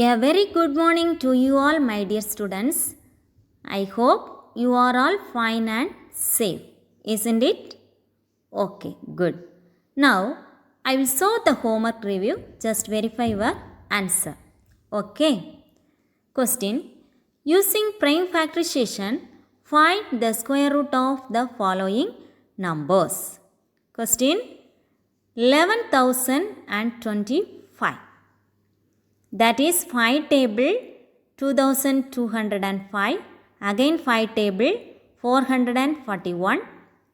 A very good morning to you all, my dear students. I hope you are all fine and safe, isn't it? Okay, good. Now, I will show the homework review. Just verify your answer. Okay. Question. Using prime factorization, find the square root of the following numbers. Question 11,025. That is 5 table 2205, again 5 table 441,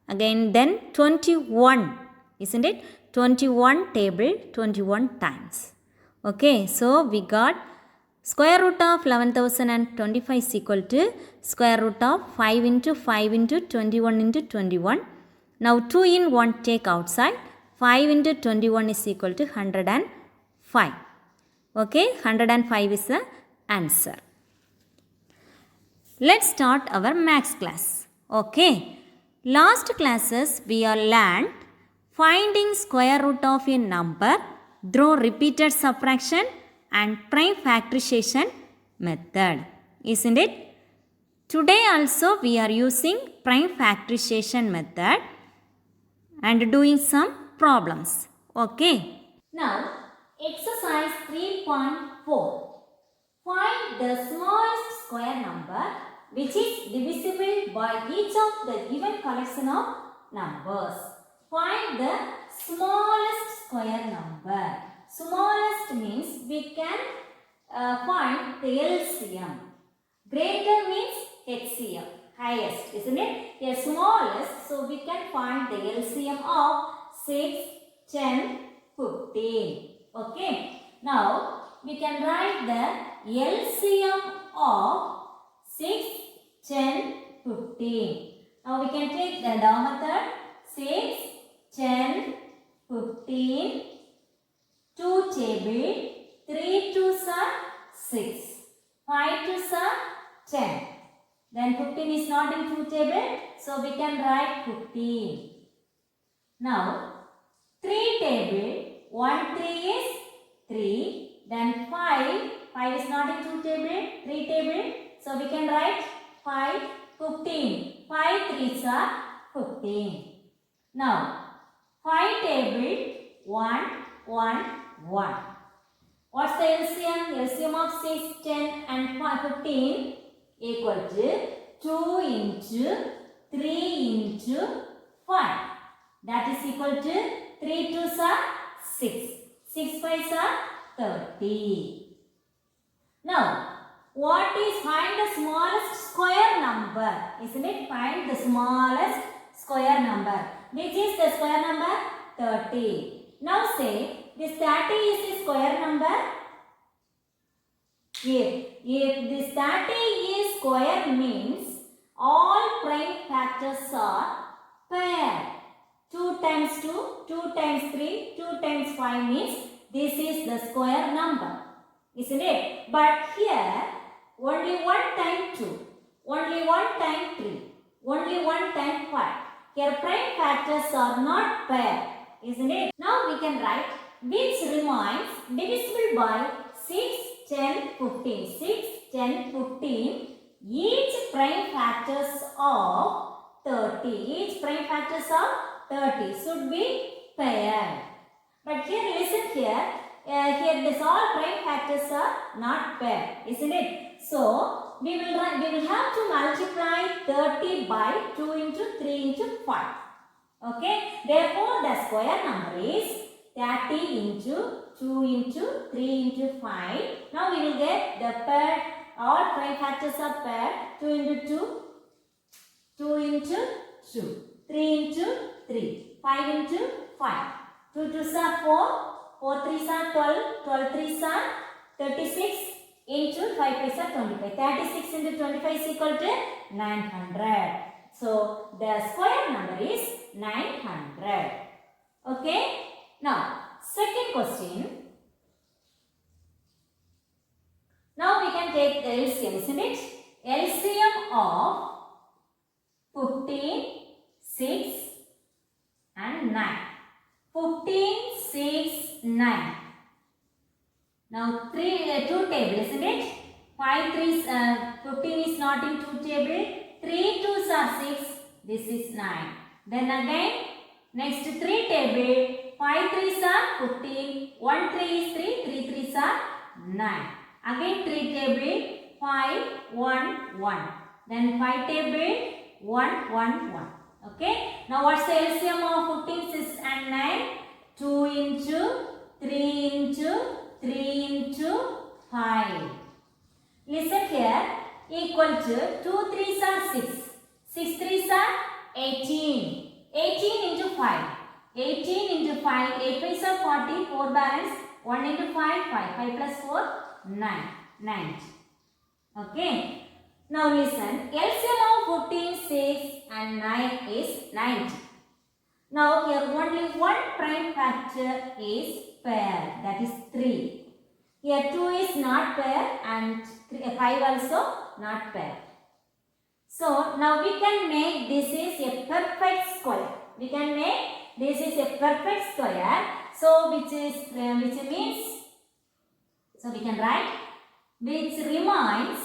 again then 21, isn't it? 21 table 21 times. Okay, so we got square root of 11,025 is equal to square root of 5 into 5 into 21 into 21. Now 2 in 1 take outside. 5 into 21 is equal to 105. Okay, 105 is the answer. Let's start our maths class. Okay, last classes we are learned finding square root of a number through repeated subtraction and prime factorization method, isn't it? Today also we are using prime factorization method and doing some problems. Okay, now exercise 3.4. Find the smallest square number which is divisible by each of the given collection of numbers. Find the smallest square number. Smallest means we can find the LCM. Greater means HCM. Highest, isn't it? The smallest, so we can find the LCM of 6, 10, 15. Okay. Now, we can write the LCM of 6, 10, 15. Now, we can take the down method. 6, 10, 15. 2 table. 3 2s are 6. 5 2s are 10. Then 15 is not in 2 table. So, we can write 15. Now, 3 table. 1 3 is 3. Then 5 is not in 2 table. 3 table. So, we can write 5, 15. 5 3s are 15. Now, 5 table. 1, 1, 1. What's the LCM? LCM of 6, 10 and 15 equal to 2 into 3 into 5. That is equal to 3 2s are 6. 6 5s are 30. Now, what is find the smallest square number? Isn't it? Find the smallest square number. Which is the square number? 30. Now say, this 30 is a square number. If this 30 is square means all prime factors are paired. 2 times 2, 2 times 3, 2 times 5 means this is the square number. Isn't it? But here, only 1 time 2, only 1 time 3, only 1 time 5. Here prime factors are not paired. Isn't it? Now we can write which remains divisible by 6, 10, 15. 6, 10, 15. Each prime factors of 30. Each prime factors of 30 should be paired. But here, listen here. Here this all prime factors are not paired, isn't it? So we will have to multiply 30 by 2 into 3 into 5. Okay. Therefore, the square number is 30 into 2 into 3 into 5. Now we will get the paired. All prime factors are paired. 2 into 2, 2 into 2, 3 into 3, 5 into 5. 2 2s are 4, 4 3s are 12, 12 3s are 36 into 5 5s are 25. 36 into 25 is equal to 900. So, the square number is 900. Okay. Now, second question. Now, we can take the LCM, isn't it? LCM of 15, 6 and 9. 15, 6, 9. Now 2 table 15 is not in 2 table. 3 2s are 6. This is 9. Then again, next 3 table. 5 3s are 15. 1 3 is 3. 3 3s are 9. Again 3 table. 5 1 1. Then 5 table. 1 1 1. Okay. Now what's the LCM of 15, 6 and 9? 2 into 3 into 3 into 5. Listen here. Equal to 2 3s are 6. 6 3s are 18. 18 into 5. 18 into 5. 8 5s are 40. 4 balance. 1 into 5. 5. 5 plus 4. 9. 90. Okay. Now listen. LCM of 15, 6 and 9 is 90. Now here only one prime factor is pair. That is 3. Here 2 is not pair and 5 also not pair. So now we can make this is a perfect square. We can make this is a perfect square. So which means, so we can write which remains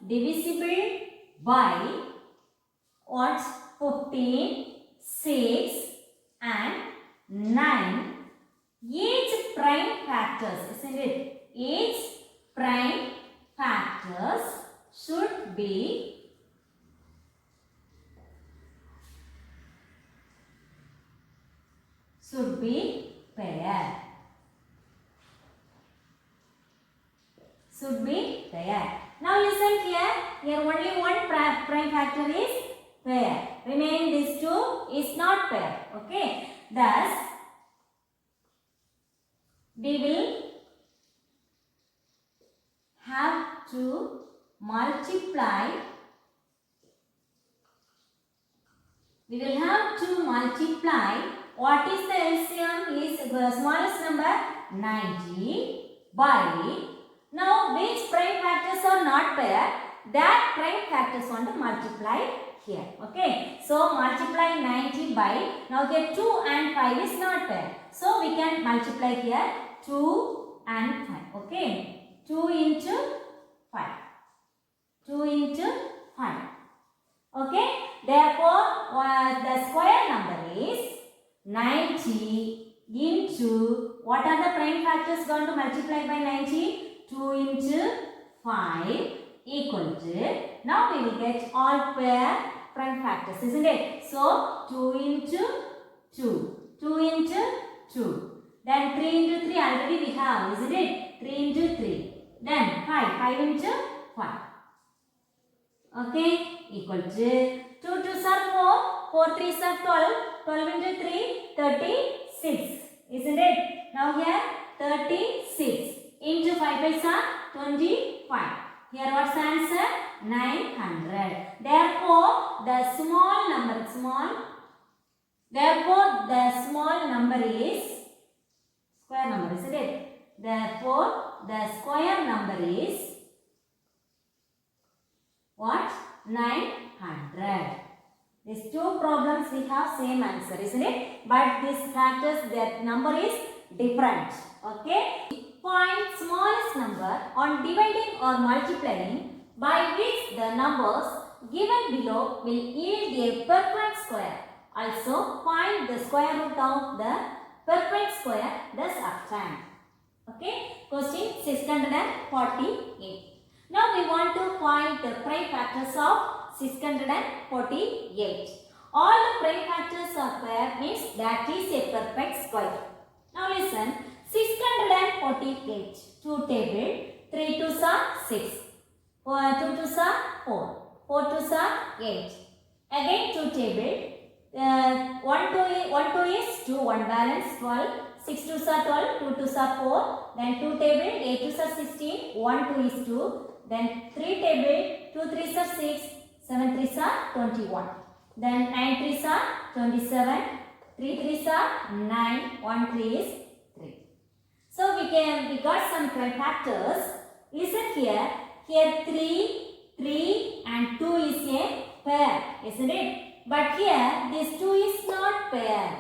divisible by what 15, 6 and 9. Each prime factors, isn't it? Each prime factors should be pair. Should be pair. Now listen here. Here only one prime factor is pair. Remaining these two is not pair. Okay. Thus, we will have to multiply. We will have to multiply. What is the LCM? Is the smallest number 90 by. Now which prime factors are not pair? That prime factors want to multiply here. Okay. So multiply 90 by. Now here 2 and 5 is not pair. So we can multiply here 2 and 5. Okay. 2 into 5. 2 into 5. Okay. Therefore the square number is 90 into, what are the prime factors going to multiply by 90? 2 into 5 equal to, now we will get all pair prime factors, isn't it? So 2 into 2, 2 into 2, then 3 into 3 already we have, isn't it? 3 into 3, then 5 into 5. Okay, equal to 2 2s are 4, 4 3s are 12, 12 into 3, 36, isn't it? Now here 36 into 5 5s are 25. Here what's the answer? 900. Therefore the small number is square number, isn't it? Therefore the square number is what? 900. These two problems we have same answer, isn't it? But these factors, that number is different. Okay. Find smallest number on dividing or multiplying by which the numbers given below will yield a perfect square. Also find the square root of the perfect square thus obtained. Okay. Question 648. Now we want to find the prime factors of 648. All the prime factors of pair means that is a perfect square. Now listen, 648, 2 table, 3 2s are 6, 2 2s are 4, 4 2s are 8. Again 2 table, 1 2 is 2, 1 balance 12, 6 2s are 12, 2 2s are 4, then 2 table, 8 2s are 16, 1 2 is 2, then 3 table, 2 3s are 6, 7 3s are 21, then 9 3s are 27, 3 3s are 9, 1 3 is 3. So we got some prime factors. Listen here. Here 3 and 2 is a pair, isn't it? But here this 2 is not pair,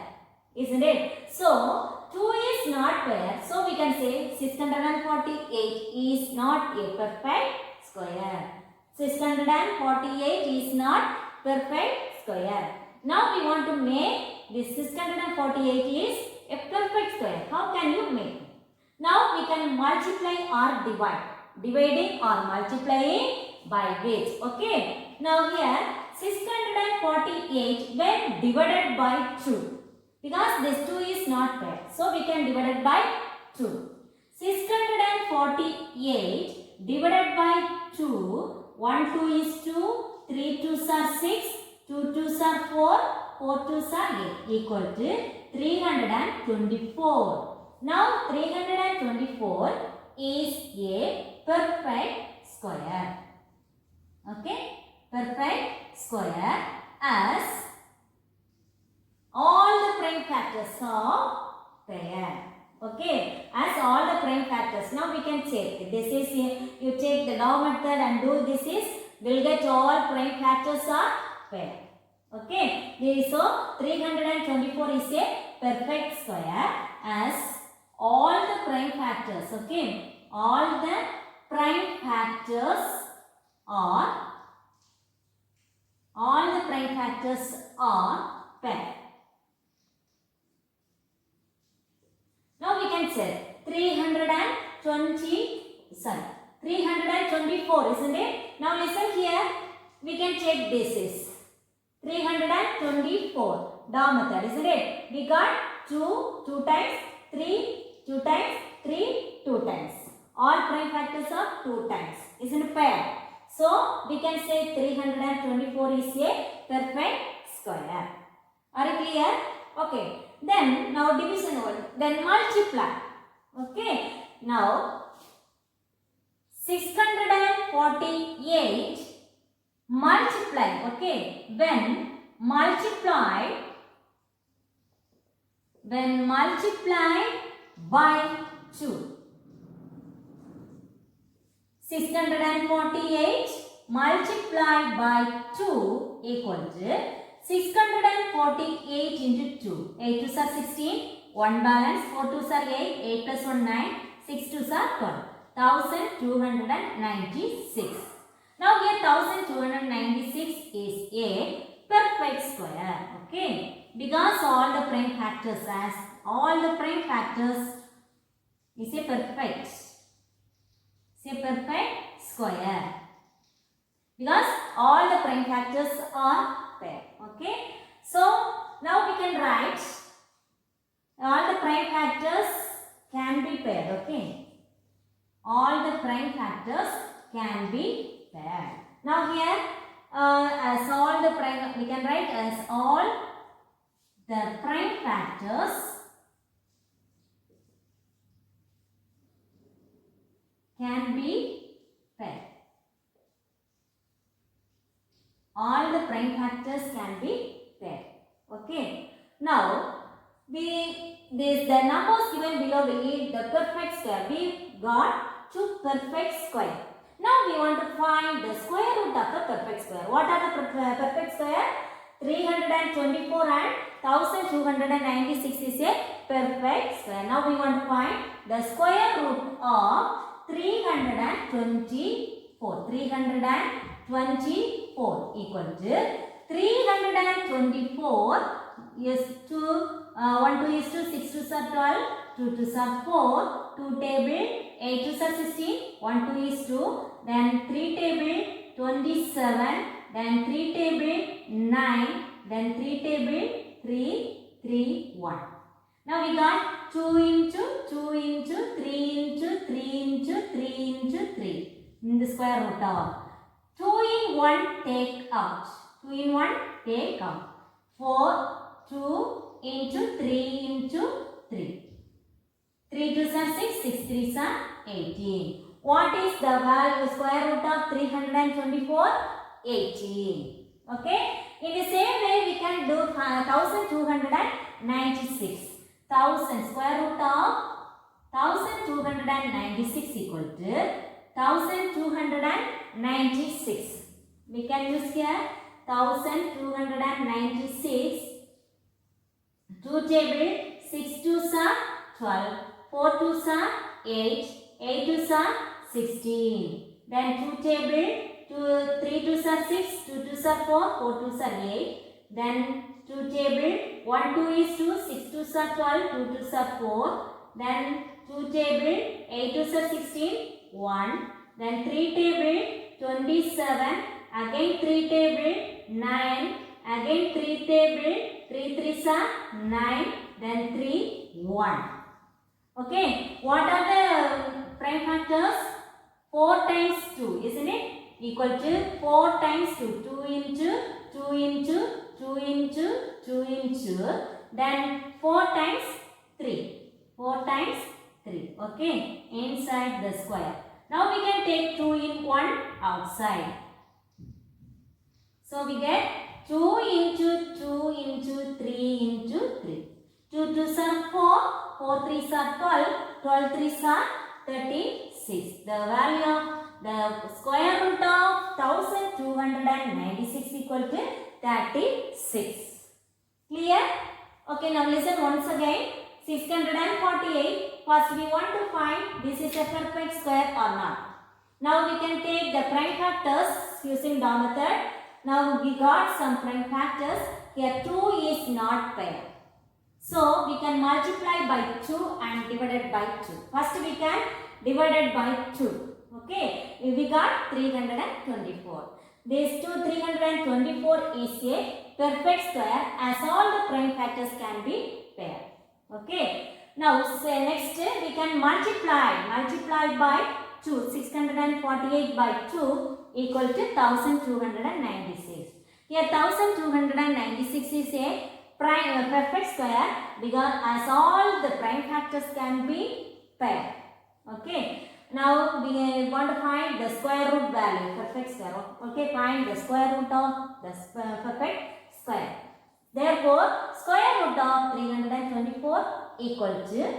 isn't it? So 2 is not pair. So we can say 648 is not a perfect square. 648 is not perfect square. Now we want to make this 648 is a perfect square. How can you make? Now we can multiply or divide. Dividing or multiplying by which? Okay. Now here 648 when divided by 2. Because this 2 is not pair. So we can divide it by 2. 648 divided by 2. 1 2 is 2. 3 2s are 6. 2 2s are 4. 4 2s are 8. Equal to 324. Now 324 is a perfect square. Okay. Perfect square as all the prime factors are pair. Okay, as all the prime factors. Now we can check. This is you take the law method and do this is will get all prime factors are pair. Okay, so 324 is a perfect square as all the prime factors. Okay, all the prime factors are pair. Now we can say 324, isn't it? Now listen here. We can check this is 324. Down method, isn't it? We got 2 times, 3, 2 times, 3, 2 times. All prime factors are 2 times. Isn't it pair? So we can say 324 is a perfect square. Are you clear? Okay. Then now division one. Then multiply. Okay. Now 648 multiply. Okay. When multiplied by 2. 648 multiplied by 2 equal to 648 into 2. 8 2s are 16. 1 balance. 4 2s are 8. 8 plus 1 9. 6 2s are 12. 1296. Now here 1296 is a perfect square. Okay. Because all the prime factors is a perfect. A perfect square because all the prime factors are pair. Okay, so now we can write all the prime factors can be paired. Okay, all the prime factors can be paired. Now here as all the prime, we can write as all the prime factors can be paired. All the prime factors can be paired. Okay. Now the numbers given below will give the perfect square. We got 2 perfect square. Now we want to find the square root of the perfect square. What are the perfect square? 324 and 1296 is a perfect square. Now we want to find the square root of 324. 324 equal to 324 is 2, 1 2 is 2, 6 2s are 12, 2 2s are 4, 2 table, 8 2s are 16, 1 2 is 2, then 3 table 27, then 3 table 9, then 3 table 3, 3, 1. Now we got 2 into 2 into 3 into 3 into 3 into 3 in the square root of 2 in 1 take out. 2 in 1 take out. 4, 2 into 3 into 3. 3 2s are 6, 6 3s are 18. What is the value square root of 324? 18. Okay. In the same way we can do 1296. 1000 square root of 1296 equal to 1296. We can use here 1296. 2 table 6 2s are 12. 4 twos are 8. 8 twos are 16. Then 2 table, 3 twos are 6. 2 twos are 4. 4 twos are 8. Then 2 table, 1 2 is 2. 6 twos are 12. 2 twos are 4. Then 2 table, 8 twos are 16. 1. Then 3 table, 27. Again 3 table, 9. Again 3 table, 3 3s are 9. Then 3, 1. Okay. What are the prime factors? 4 times 2, isn't it? Equal to 4 times 2. 2 into, 2 into, 2 into, 2 into. Then 4 times 3. 4 times 3. Okay. Inside the square. Now we can take 2 in 1 outside. So we get 2 into 2 into 3 into 3. 2 2s are 4. 4 3s are 12. 12 3s are 36. The value of the square root of 1296 equal to 36. Clear? Okay, now listen once again. 648. First we want to find this is a perfect square or not. Now we can take the prime factors using the method. Now we got some prime factors. Here 2 is not pair. So we can multiply by 2 and divided by 2. First we can divide it by 2. Okay. We got 324. This 324 is a perfect square as all the prime factors can be pair. Okay. Now say next we can multiply. Multiply by 2. 648 by 2 equal to 1296. Here 1296 is a perfect square because as all the prime factors can be pair. Okay. Now we want to find the square root value, perfect square. Okay, find the square root of the perfect square. Therefore, square root of 324 equal to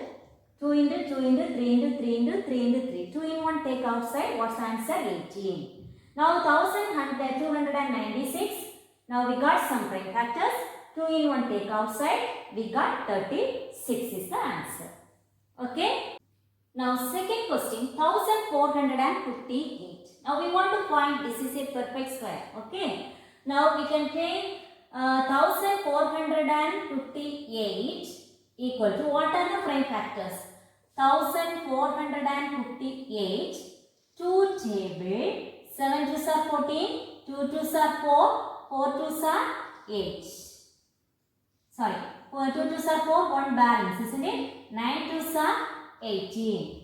2 into 2 into 3 into 3 into 3 into 3. 2 in 1 take outside. What's the answer? 18. Now 1296. Now we got some prime factors. 2 in 1 take outside. We got 36 is the answer. Okay. Now second question, 1458. Now we want to find this is a perfect square. Okay. Now we can take 1458 equal to what are the prime factors? 1458, 2 table, 7 2s are 14, 2 2s are 4, 4 2s are 8. Sorry, 2 2s are 4, 1 balance, isn't it? 9 2s are 18.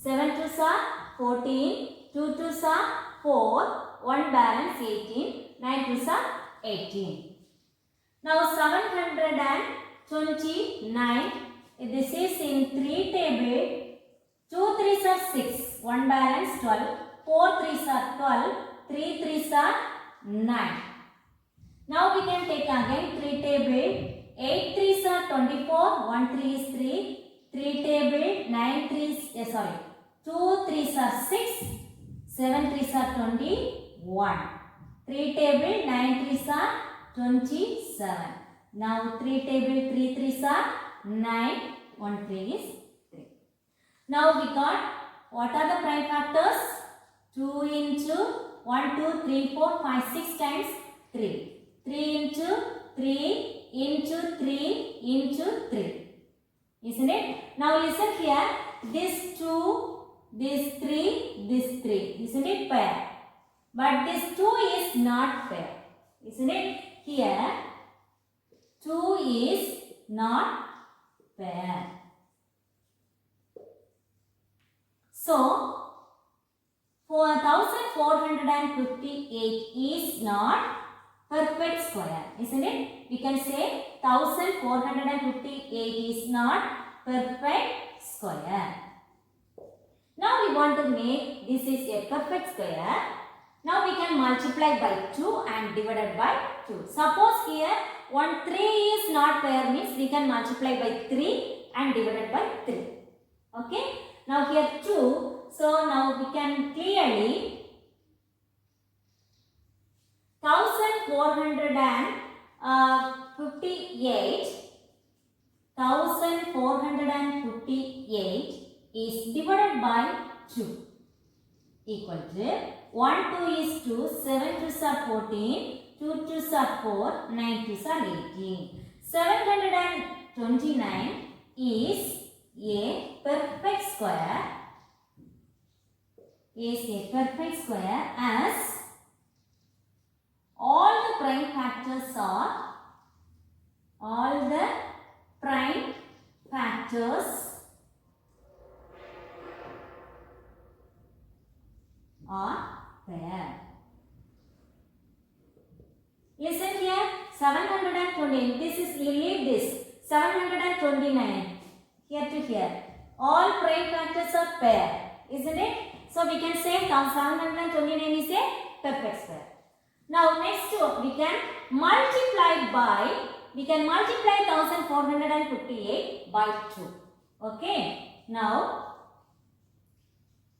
7 2s are 14. 2 2s are 4. 1 balance 18. 9 2s are 18. Now 729. This is in 3 table. 2 3s are 6. 1 balance 12. 4 3s are 12. 3 3s are 9. Now we can take again 3 table. 8 3s are 24. 1 3 is 3. 3 table, 9 3s, 2 3s are 6, 7 3s are 21. 3 table, 9 3s are 27. Now 3 table, 3 3s are 9, 1 3 is 3. Now we got, what are the prime factors? 2 into 1, 2, 3, 4, 5, 6 times 3. 3 into 3 into 3 into 3. Isn't it? Now listen here. This 2, this 3, this 3. Isn't it pair? But this 2 is not pair. Isn't it? Here 2 is not pair. So 1458 is not perfect square, isn't it? We can say 1458 is not perfect square. Now we want to make this is a perfect square. Now we can multiply by 2 and divided by 2. Suppose here 3 is not pair means we can multiply by 3 and divided by 3. Okay. Now here 2. So now we can clearly 1458 is divided by 2 equal to 1 2 is 2, 7 2s are 14, 2 2s are 4, 9 2s are 18. 729 is a perfect square as all the prime factors are there. Listen here, 720, this is, we leave this, 729, here to here. All prime factors are pair, isn't it? So we can say 729 is a perfect square. Now next we can multiply 1458 by 2. Okay. Now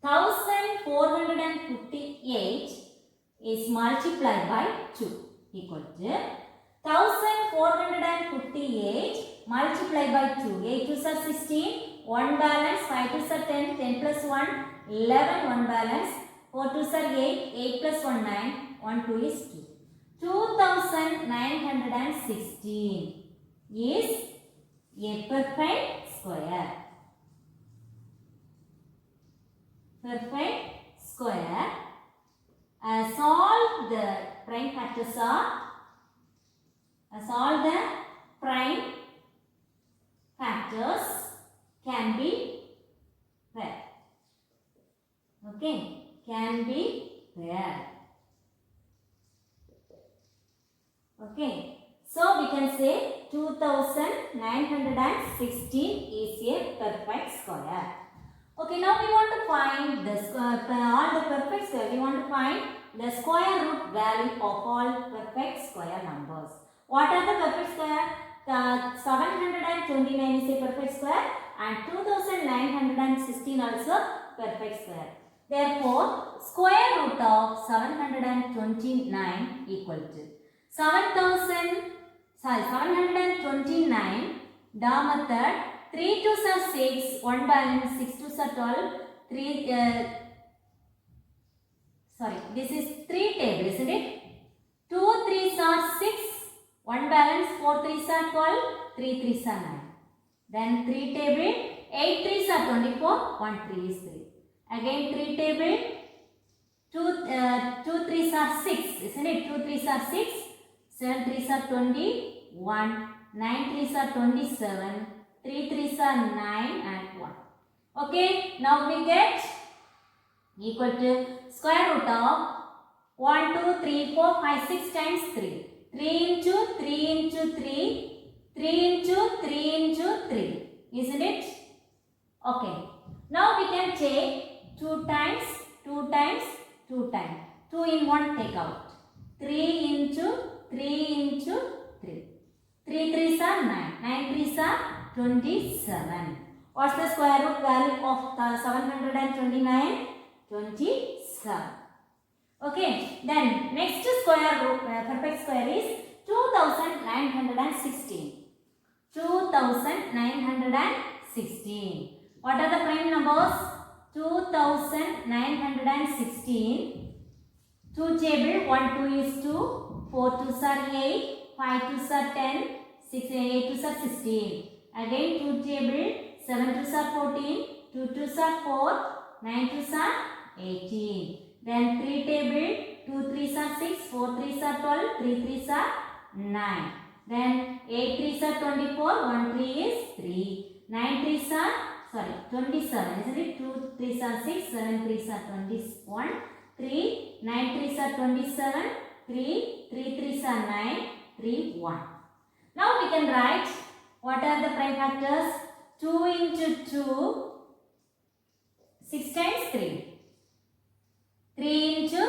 1458 is multiplied by 2 equal to 1458 multiplied by 2. 8 2s are 16, 1 balance, 5 2s are 10, 10 plus 1, 11, 1 balance, 4 2s are 8, 8 plus 1, 9, 1 2 is 2. 2916 is a perfect square. Perfect square as all the prime factors are, can be paired. Okay, can be paired. Okay, so we can say 2916 is a perfect square. Okay, now we want to find the all the perfect square. We want to find the square root value of all perfect square numbers. What are the perfect square? 729 is a perfect square and 2916 also perfect square. Therefore, square root of 729 equal to 729 the method 3 2s are 6, 1 balance, 6 2s are 12, this is 3 table, isn't it? 2 3s are 6, 1 balance, 4 3s are 12, 3 3s are 9. Then 3 table, 8 3s are 24, 1 3 is 3. Again 3 table, 2 3s are 6, isn't it? 2 3s are 6, 7 3s are 21, 9 3s are 27, 3 3s are 9 and 1. Okay, now we get equal to square root of 1, 2, 3, 4, 5, 6 times 3. 3 into 3 into 3, 3 into 3 into 3. Isn't it? Okay. Now we can take 2 times, 2 times, 2 times. 2 in 1 take out. 3 into 3 into 3. 3 3s are 9. 9 3s are 27. What's the square root value of 729? 27. Okay. Then next square root perfect square is 2916. 2916. What are the prime numbers? 2916. 2 table 1 2 is 2, 4 2s are 8, 5 2s are 10, 6 8 2s are 16. Again 2 table 7 2s are 14, 2 2s are 4, 9 2s are 18. Then 3 table 2 3s are 6, 4 3s are 12, 3 3s are 9. Then 8 3s are 24, 1 3 is 3. 9 3s are 27, isn't it? 2 3s are 6, 7 3s are 21, 3, 9 3s are 27, 3, 3 3s are 9, 3, 1. Now we can write what are the prime factors? 2 into 2, 6 times 3. 3 into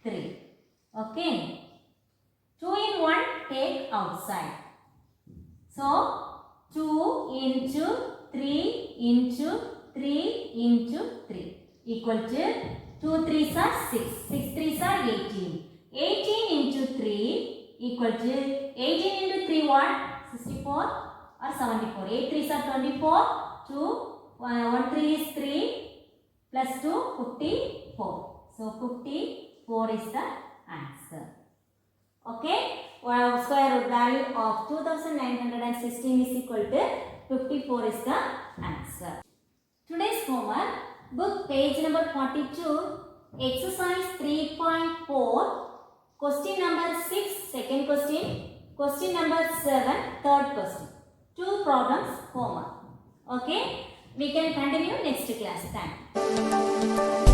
3. Okay. 2 in 1 take outside. So 2 into 3 into 3 into 3 equal to 2 3s are 6. 6 3s are 18. 18 into 3 equal to 18 into 3 what? 64 or 74. 8 3s are 24. 2, 1 3 is 3 plus 2, 54. So 54 is the answer. Okay, square root value of 2916 is equal to 54 is the answer. Today's homework, book page number 42, exercise 3.4, question number 6, second question, question number 7, third question. 2 problems homework. Okay, we can continue next class. Thank you.